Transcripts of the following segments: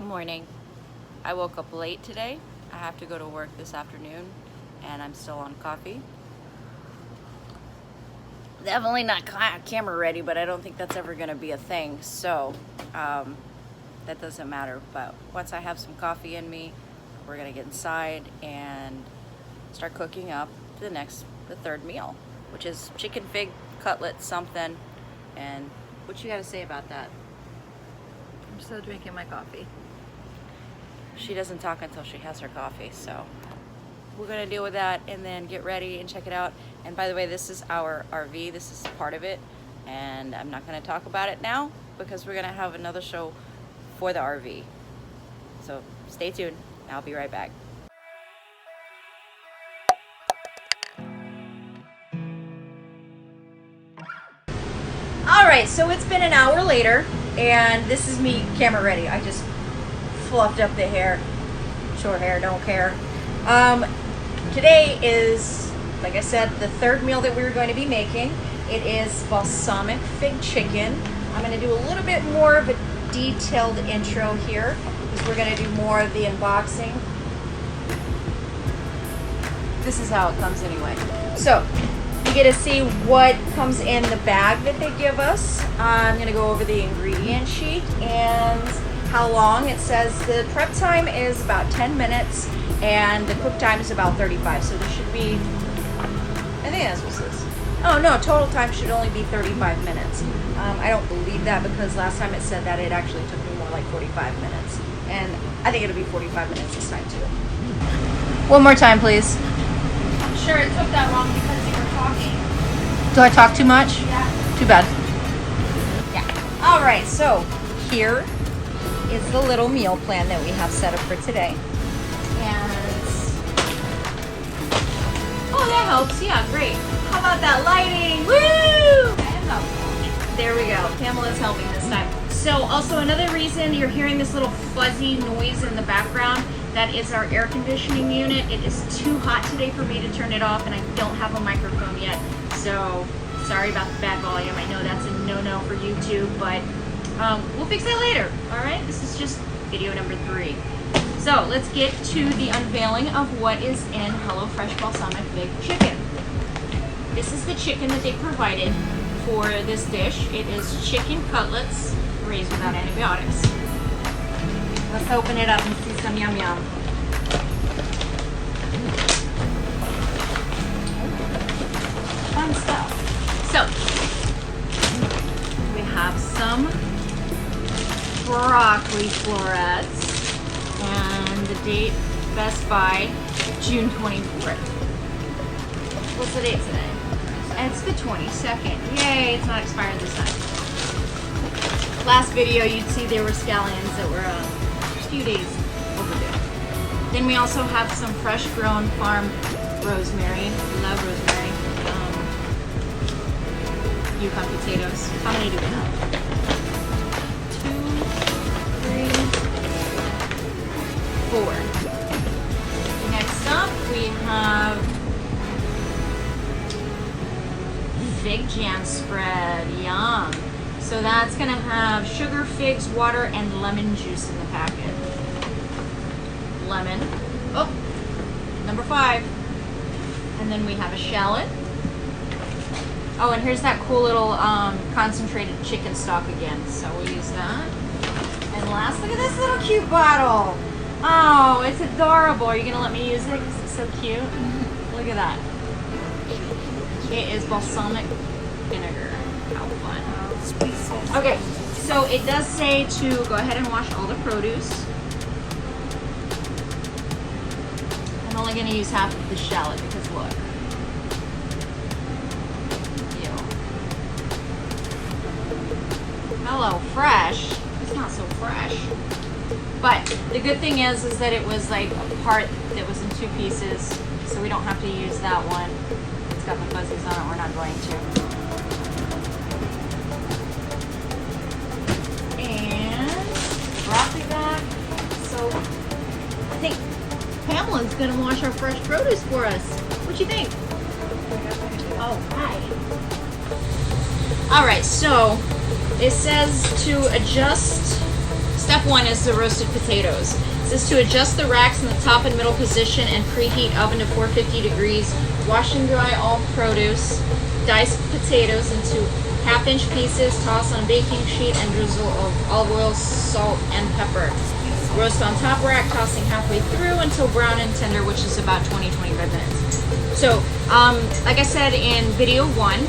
Good morning. I woke up late today. I have to go to work this afternoon and I'm still on coffee. Definitely not camera ready, but I don't think that's ever gonna be a thing. So that doesn't matter. But once I have some coffee in me, we're gonna get inside and start cooking up the third meal, which is chicken fig cutlet something. And what you gotta say about that? I'm still drinking my coffee. She doesn't talk until she has her coffee, so we're gonna deal with that and then get ready and check it out. And by the way, this is our RV. This is part of it, and I'm not gonna talk about it now because we're gonna have another show for the RV. So stay tuned. I'll be right back. All right, so it's been an hour later, and this is me camera ready. I just fluffed up the hair. Short hair, don't care. Today is, like I said, the third meal that we're going to be making. It is balsamic fig chicken. I'm going to do a little bit more of a detailed intro here because we're going to do more of the unboxing. This is how it comes anyway. So you get to see what comes in the bag that they give us. I'm going to go over the ingredient sheet and how long. It says the prep time is about 10 minutes and the cook time is about 35. So there should be, I think that's what it says. Oh no, total time should only be 35 minutes. I don't believe that because last time it said that it actually took me more like 45 minutes. And I think it'll be 45 minutes this time too. One more time, please. I'm sure it took that long because you were talking. Do I talk too much? Yeah. Too bad. Yeah. All right, so here is the little meal plan that we have set up for today. And oh, that helps. Yeah, great. How about that lighting? Woo! There we go. Pamela's helping this time. So also another reason you're hearing this little fuzzy noise in the background, that is our air conditioning unit. It is too hot today for me to turn it off, and I don't have a microphone yet. So sorry about the bad volume. I know that's a no-no for YouTube, but we'll fix that later. All right, this is just video number 3. So let's get to the unveiling of what is in HelloFresh Balsamic Fig Chicken. This is the chicken that they provided for this dish. It is chicken cutlets raised without antibiotics. Let's open it up and see some yum yum. Fun stuff. So we have some broccoli florets, and the date, Best By, June 24th. What's the date today? It's the 22nd. Yay, it's not expired this time. Last video, you'd see there were scallions that were a few days overdue. Then we also have some fresh grown farm rosemary. Love rosemary. Yukon potatoes. How many do we have? 4. Next up, we have fig jam spread. Yum. So that's gonna have sugar, figs, water, and lemon juice in the packet. Lemon. Oh, number 5. And then we have a shallot. Oh, and here's that cool little concentrated chicken stock again. So we'll use that. And last, look at this little cute bottle. Oh, it's adorable. Are you going to let me use it because it's so cute? Look at that. It is balsamic vinegar. How fun. Okay, so it does say to go ahead and wash all the produce. I'm only going to use half of the shallot because look. Ew. HelloFresh. It's not so fresh. But the good thing is that it was like a part that was in 2 pieces, so we don't have to use that one. It's got the fuzzies on it, we're not going to. And broccoli back. So I think Pamela's gonna wash our fresh produce for us. What you think? Oh, hi. All right, so it says to adjust step 1 is the roasted potatoes. This is to adjust the racks in the top and middle position and preheat oven to 450 degrees. Wash and dry all produce. Dice potatoes into half-inch pieces. Toss on a baking sheet and drizzle of olive oil, salt, and pepper. Roast on top rack, tossing halfway through until brown and tender, which is about 20-25 minutes. So, like I said in video 1,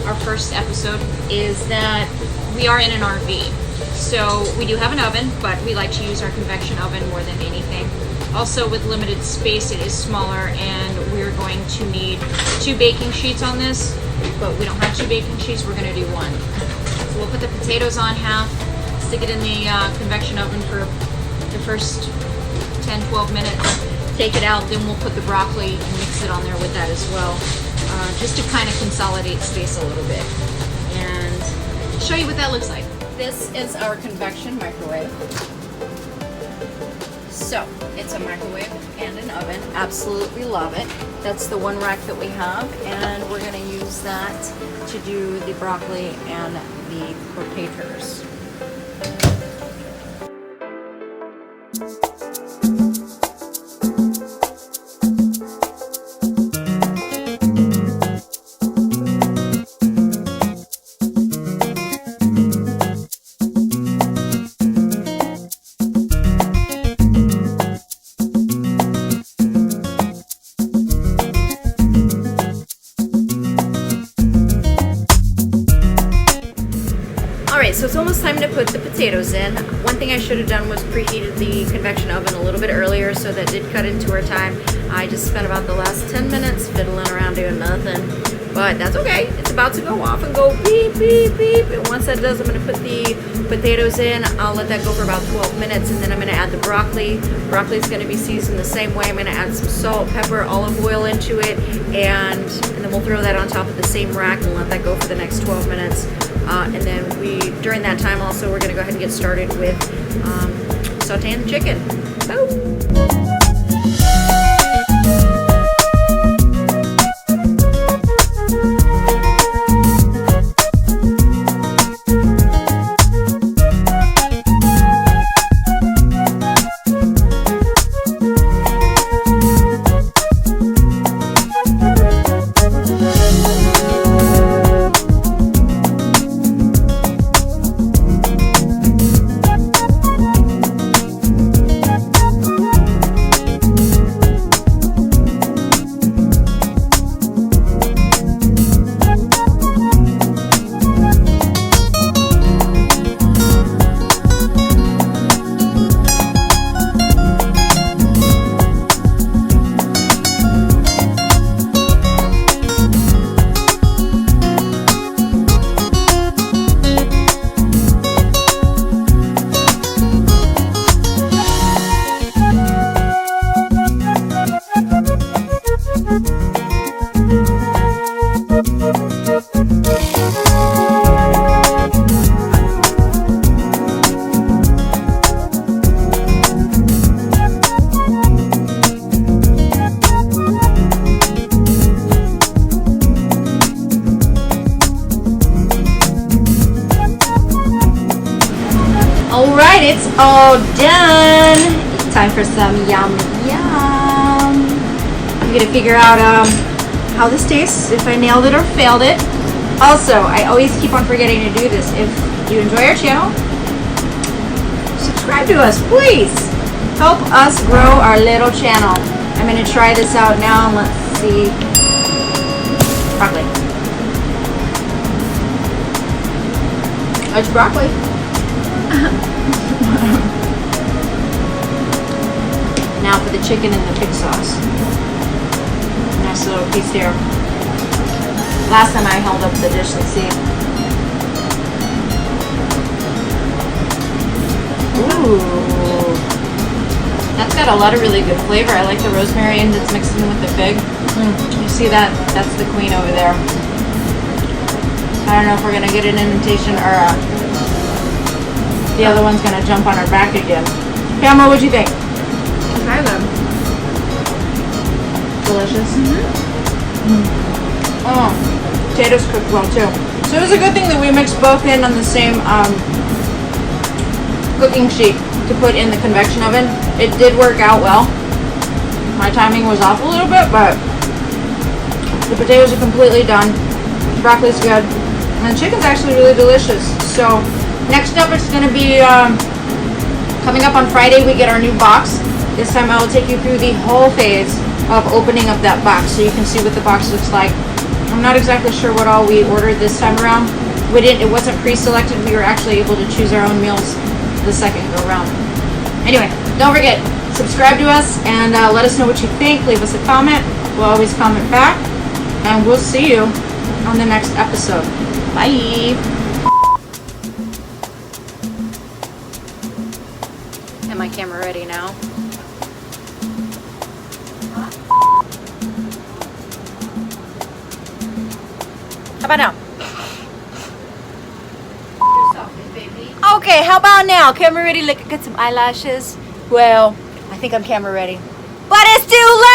our first episode, is that we are in an RV. So we do have an oven, but we like to use our convection oven more than anything. Also, with limited space, it is smaller, and we're going to need 2 baking sheets on this, but we don't have 2 baking sheets, we're gonna do 1. So we'll put the potatoes on half, stick it in the convection oven for the first 10-12 minutes, take it out, then we'll put the broccoli and mix it on there with that as well, just to kind of consolidate space a little bit and show you what that looks like. This is our convection microwave. So it's a microwave and an oven. Absolutely love it. That's the one rack that we have, and we're going to use that to do the broccoli and the potatoes. So it's almost time to put the potatoes in. One thing I should have done was preheated the convection oven a little bit earlier, so that did cut into our time. I just spent about the last 10 minutes fiddling around doing nothing, but that's okay. It's about to go off and go beep, beep, beep. And once that does, I'm gonna put the potatoes in. I'll let that go for about 12 minutes, and then I'm gonna add the broccoli. Broccoli is gonna be seasoned the same way. I'm gonna add some salt, pepper, olive oil into it, and then we'll throw that on top of the same rack and let that go for the next 12 minutes. And then during that time also, we're gonna go ahead and get started with sauteing the chicken. Boom. Alright, it's all done. It's time for some yum yum. I'm gonna figure out how this tastes, if I nailed it or failed it. Also, I always keep on forgetting to do this. If you enjoy our channel, subscribe to us, please. Help us grow our little channel. I'm gonna try this out now, and let's see. Broccoli. It's broccoli. Now for the chicken and the pig sauce. Nice little piece here. Last time I held up the dish, let's see. Ooh. That's got a lot of really good flavor. I like the rosemary and it's mixed in with the fig. You see that? That's the queen over there. I don't know if we're going to get an invitation or the other one's gonna jump on her back again. Pamela, what'd you think? Try them. Delicious. Oh, potatoes cooked well too. So it was a good thing that we mixed both in on the same cooking sheet to put in the convection oven. It did work out well. My timing was off a little bit, but the potatoes are completely done. Broccoli's good. And the chicken's actually really delicious. So next up, it's going to be coming up on Friday. We get our new box. This time I will take you through the whole phase of opening up that box so you can see what the box looks like. I'm not exactly sure what all we ordered this time around. It wasn't pre-selected. We were actually able to choose our own meals the second go around. Anyway, don't forget, subscribe to us and let us know what you think. Leave us a comment. We'll always comment back. And we'll see you on the next episode. Bye. Am my camera ready now? How about now? Okay, how about now? Camera ready? Look, get some eyelashes. Well, I think I'm camera ready. But it's too late!